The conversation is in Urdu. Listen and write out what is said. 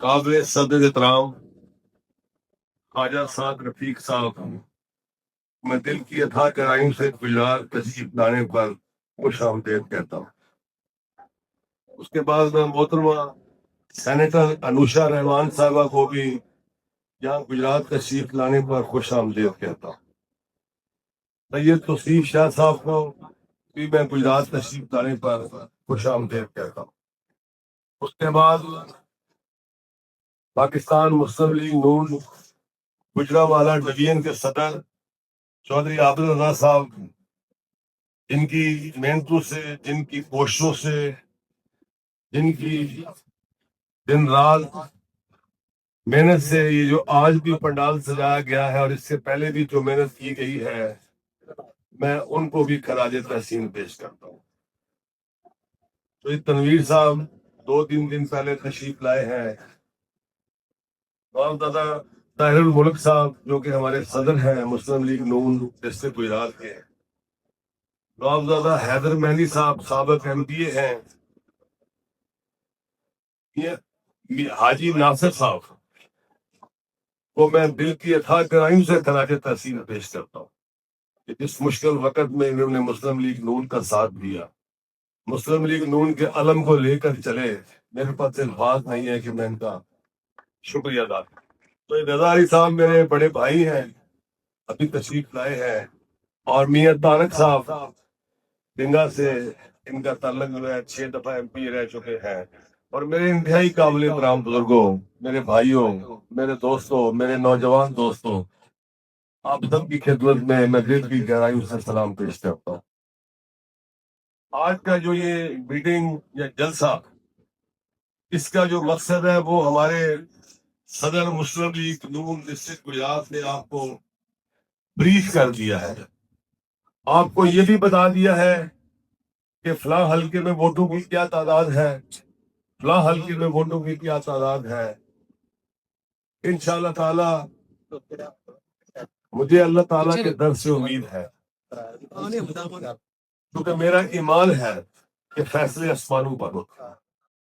قابل صدر احترام خواجہ سعد رفیق صاحب، میں دل کی اتھا گہرائیوں سے گجرات تشریف لانے پر خوش آمدید کہتا ہوں۔ اس کے بعد میں محترمہ سینیٹر انوشا رحمان صاحبہ کو بھی یہاں گجرات تشریف لانے پر خوش آمدید کہتا ہوں۔ سید توصیف شاہ صاحب کو بھی میں گجرات تشریف لانے پر خوش آمدید کہتا ہوں۔ اس کے بعد پاکستان مسلم لیگ نون گجرانوالہ ڈویژن کے صدر چودھری عابد الرضا صاحب، جن کی محنتوں سے، جن کی کوششوں سے، جن کی دن رات محنت سے یہ جو آج بھی پنڈال سجایا گیا ہے اور اس سے پہلے بھی جو محنت کی گئی ہے، میں ان کو بھی خراج تحسین پیش کرتا ہوں۔ تو یہ تنویر صاحب 2-3 دن پہلے تشریف لائے ہیں۔ دادا طاہر الملک صاحب جو کہ ہمارے صدر ہیں مسلم لیگ نون ڈسٹرکٹ گجرات کے، زادہ حیدر مہندی صاحب سابق MPA ہیں، یہ حاجی ناصر صاحب کو میں دل کی اتھا گہرائیوں سے خراج تحسین پیش کرتا ہوں کہ جس مشکل وقت میں انہوں نے مسلم لیگ نون کا ساتھ دیا، مسلم لیگ نون کے علم کو لے کر چلے۔ میرے پاس الفاظ نہیں ہے کہ میں ان کا شکریہ ادا کروں۔ تو یہ رضا علی صاحب میرے بڑے بھائی ہیں، ابھی تشریف لائے ہیں، اور میاں طارق صاحب ڈنگا سے ان کا تعلق جو ہے 6 دفعہ MP رہ چکے ہیں، اور میرے انتہائی قابل احترام بزرگوں، میرے بھائیوں، میرے دوستوں، میرے نوجوان دوستوں، آپ سب کی خدمت میں دل کی گہرائیوں سے سلام پیش کرتا ہوں۔ آج کا جو یہ میٹنگ یا جلسہ، اس کا جو مقصد ہے وہ ہمارے صدر مسلم لیگ نون ڈسٹرکٹ گجرات نے آپ کو بریف کر دیا ہے، آپ کو یہ بھی بتا دیا ہے کہ فلاں حلقے میں ووٹوں کی کیا تعداد ہے، فلاں حلقے میں ووٹوں کی کیا تعداد ہے۔ انشاءاللہ تعالی مجھے اللہ تعالیٰ کے در سے امید ہے، کیونکہ میرا ایمان ہے کہ فیصلے آسمانوں پر ہوتے ہیں۔